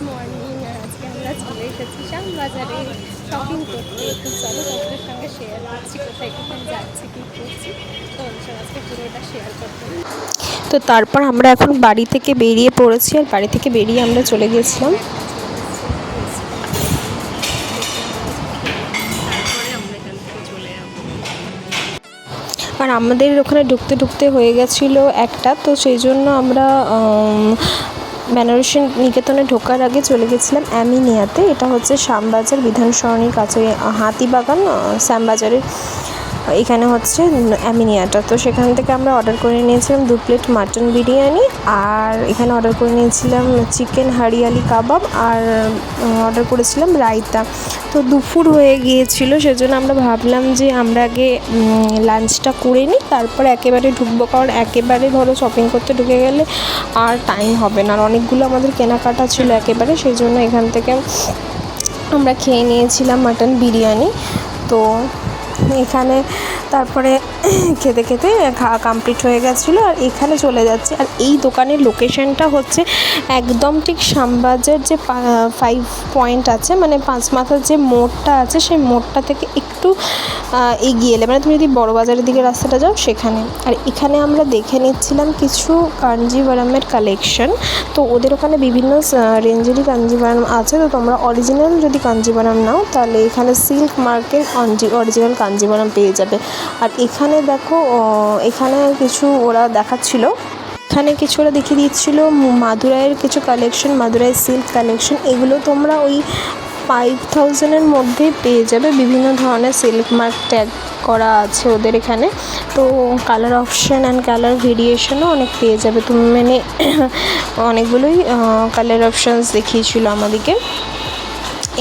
Morning. আজকে আমরা চলে এসেছি শ্যামবাজারে শপিং করতে। তো চলো তোমাদের সঙ্গে শেয়ার করছি কোথায় কোথায় যাচ্ছি, কী করছি। তোমাদের সঙ্গে আজকে পুরোটা শেয়ার করতে। তো তারপর আমরা এখন বাড়ি থেকে বেরিয়ে পড়েছি, আর বাড়ি থেকে বেরিয়ে আমরা চলে গিয়েছিলাম আর আমাদের ওখানে ঢুকতে ঢুকতে হয়ে গেছিলো একটা, তো সেই জন্য আমরা বেনারসি নিকেতনে ঢোকার আগে চলে গেছিলাম অ্যামিনিয়াতে। এটা হচ্ছে শ্যামবাজার বিধান সরণির কাছে, হাতিবাগান শ্যামবাজারের এখানে হচ্ছে অ্যামিনিয়াটা। তো সেখান থেকে আমরা অর্ডার করে নিয়েছিলাম 2 প্লেট মাটন বিরিয়ানি, আর এখানে অর্ডার করে নিয়েছিলাম চিকেন হারিয়ালি কাবাব, আর অর্ডার করেছিলাম রায়তা। তো দুপুর হয়ে গিয়েছিল, সেজন্য আমরা ভাবলাম যে আমরা আগে লাঞ্চটা করে নিই, তারপর একেবারে ঢুকবো, কারণ একেবারে ধরো শপিং করতে ঢুকে গেলে আর টাইম হবে না। আর অনেকগুলো আমাদের কেনাকাটা ছিল একেবারে, সেই জন্য এখান থেকে আমরা খেয়ে নিয়েছিলাম মাটন বিরিয়ানি। তো এখানে তারপরে খেতে খেতে খাওয়া কমপ্লিট হয়ে গেছিলো, আর এখানে চলে যাচ্ছি। আর এই দোকানের লোকেশানটা হচ্ছে একদম ঠিক শ্যামবাজার যে 5 পয়েন্ট আছে, মানে 5 মাথার যে মোড়টা আছে, সেই মোড়টা থেকে একটু এগিয়ে এলে, মানে তুমি যদি বড় বাজারের দিকে রাস্তাটা যাও সেখানে। আর এখানে আমরা দেখে নিচ্ছিলাম কিছু কাঞ্জিভারামের কালেকশন। তো ওদের ওখানে বিভিন্ন রেঞ্জেরই কাঞ্জিভারাম আছে। তো তোমরা অরিজিনাল যদি কাঞ্জিভারাম নাও, তাহলে এখানে সিল্ক মার্কের অরিজিনাল কাঞ্জিভারাম পেয়ে যাবে। আর এখানে দেখো, এখানে কিছু ওরা দেখাচ্ছিল, এখানে কিছু ওরা দেখিয়ে দিচ্ছিলো মাদুরাইয়ের কিছু কালেকশন, মাদুরাই সিল্ক কালেকশন। এগুলো তোমরা ওই 5000-এর মধ্যেই পেয়ে যাবে। বিভিন্ন ধরনের সিল্ক মার্ক ট্যাগ করা আছে ওদের এখানে। তো কালার অপশান অ্যান্ড কালার ভেরিয়েশনও অনেক পেয়ে যাবে তুমি, মানে অনেকগুলোই কালার অপশানস দেখিয়েছিল আমাদেরকে।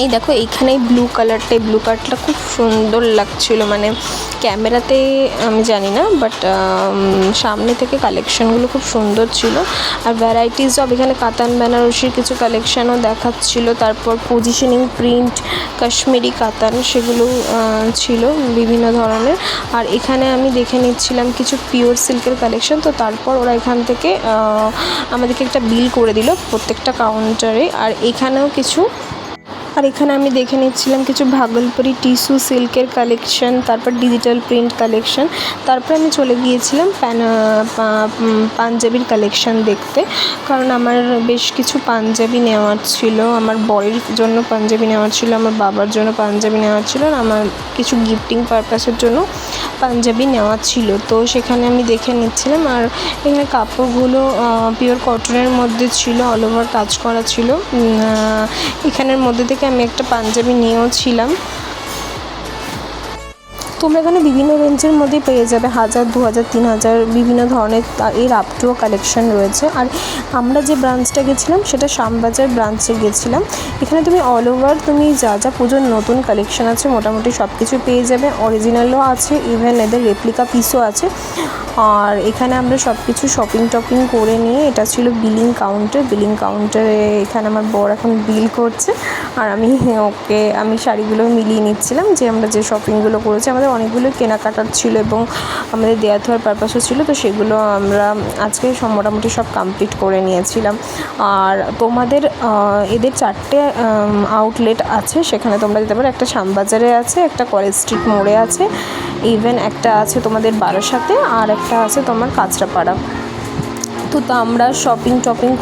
এই দেখো এইখানে ব্লু কালারটা খুব সুন্দর লাগছিলো, মানে ক্যামেরাতে আমি জানি না, বাট সামনে থেকে কালেকশানগুলো খুব সুন্দর ছিল। আর ভ্যারাইটিস অফ এখানে কাতান বেনারসির কিছু কালেকশানও দেখাচ্ছিলো। তারপর পজিশনিং প্রিন্ট, কাশ্মীরি কাতান, সেগুলো ছিল বিভিন্ন ধরনের। আর এখানে আমি দেখে নিচ্ছিলাম কিছু পিওর সিল্কের কালেকশান। তো তারপর ওরা এখান থেকে আমাদেরকে একটা বিল করে দিল প্রত্যেকটা কাউন্টারে। আর এখানেও কিছু, আর এখানে আমি দেখে নিচ্ছিলাম কিছু ভাগলপুরি টিস্যু সিল্কের কালেকশন, তারপর ডিজিটাল প্রিন্ট কালেকশন। তারপর আমি চলে গিয়েছিলাম পাঞ্জাবির কালেকশন দেখতে, কারণ আমার বেশ কিছু পাঞ্জাবি নেওয়ার ছিল। আমার বরের জন্য পাঞ্জাবি নেওয়ার ছিল, আমার বাবার জন্য পাঞ্জাবি নেওয়ার ছিল, আর আমার কিছু গিফটিং পারপাসের জন্য পাঞ্জাবি নেওয়া ছিল। তো সেখানে আমি দেখে নিচ্ছিলাম। আর এখানে কাপড়গুলো পিওর কটনের মধ্যে ছিল, অল ওভার কাজ করা ছিল। এখানের মধ্যে থেকে আমি একটা পাঞ্জাবি নিয়েও ছিলাম। তোমরা এখানে বিভিন্ন রেঞ্জের মধ্যে পেয়ে যাবে, 1000, 2000, 3000 বিভিন্ন ধরনের এর আপ টু কালেকশন রয়েছে। আর আমরা যে ব্রাঞ্চটা গেছিলাম সেটা শ্যামবাজার ব্রাঞ্চে গেছিলাম। এখানে তুমি অল ওভার তুমি যা যা পুজোর নতুন কালেকশন আছে মোটামুটি সব কিছু পেয়ে যাবে। অরিজিনালও আছে, ইভেন এদের রেপ্লিকা পিসও আছে। আর এখানে আমরা সব কিছু শপিং করে নিয়ে, এটা ছিল বিলিং কাউন্টারে এখানে আমার বর এখন বিল করছে, আর আমি শাড়িগুলো মিলিয়ে নিচ্ছিলাম যে আমরা যে শপিংগুলো করেছি। আমাদের অনেকগুলো কেনাকাটার ছিল এবং আমাদের দেওয়া থাকার পারপাসও ছিল, তো সেগুলো আমরা আজকে মোটামুটি সব কমপ্লিট করে নিয়েছিলাম। আর তোমাদের এদের 4টে আউটলেট আছে, সেখানে তোমরা যেতে পারো। একটা শ্যামবাজারে আছে, একটা কলেজ স্ট্রিট মোড়ে আছে, ইভেন একটা আছে তোমাদের বারাসাতে, আর একটা আছে তোমার কাঁচরাপাড়া। তো আমরা শপিং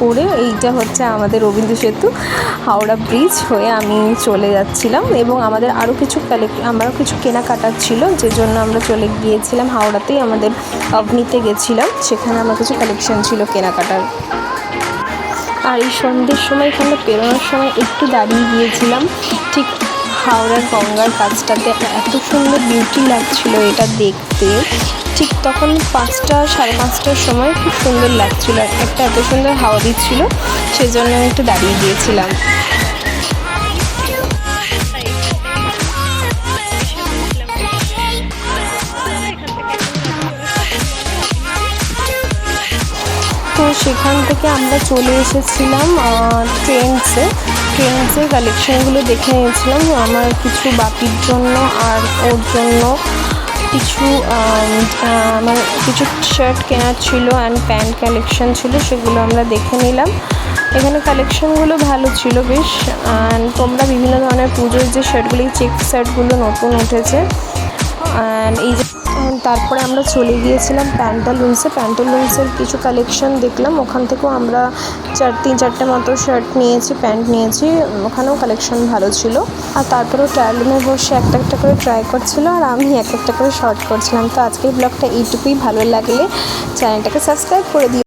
করে, এইটা হচ্ছে আমাদের রবীন্দ্র সেতু, হাওড়া ব্রিজ হয়ে আমি চলে যাচ্ছিলাম। এবং আমাদের আরও কিছু কেনাকাটার ছিল, যে জন্য আমরা চলে গিয়েছিলাম হাওড়াতেই, আমাদের অবনিতে গেছিলাম, সেখানে আমার কিছু কালেকশন ছিল কেনাকাটার। আর এই সন্ধ্যের সময় এখানে পেরোনোর সময় একটু দাঁড়িয়ে গিয়েছিলাম ঠিক হাওড়ার গঙ্গার কাছটাতে। এত সুন্দর বিউটি লাগছিল এটা দেখতে। ঠিক তখন 5টা, 5:30টার সময় খুব সুন্দর লাগছিল, একটা এত সুন্দর হাওয়া দিচ্ছিল, সেজন্য আমি একটু দাঁড়িয়ে গিয়েছিলাম। তো সেখান থেকে আমরা চলে এসেছিলাম ট্রেন্ডসের কালেকশানগুলো দেখে নিয়েছিলাম। আমার কিছু বাপির জন্য আর ওর জন্য আমার কিছু শার্ট কেনার ছিল, অ্যান্ড প্যান্ট কালেকশন ছিল, সেগুলো আমরা দেখে নিলাম। এখানে কালেকশনগুলো ভালো ছিল বেশ। অ্যান্ড তোমরা বিভিন্ন ধরনের পুজোর যে শার্টগুলি, চেক শার্টগুলো নতুন উঠেছে। অ্যান্ড এই যে তারপরে আমরা চলে গিয়েছিলাম প্যান্টালুন্সের কিছু কালেকশন দেখলাম। ওখান থেকেও আমরা 3-4টে মতো শার্ট নিয়েছি, প্যান্ট নিয়েছি। ওখানেও কালেকশন ভালো ছিল। আর তারপরেও ট্রায়াল রুমে বসে একটা একটা করে ট্রাই করছিল, আর আমি একটা একটা করে শর্ট করছিলাম। তো আজকের ব্লগটা এইটুকুই। ভালো লাগলে চ্যানেলটাকে সাবস্ক্রাইব করে দিও।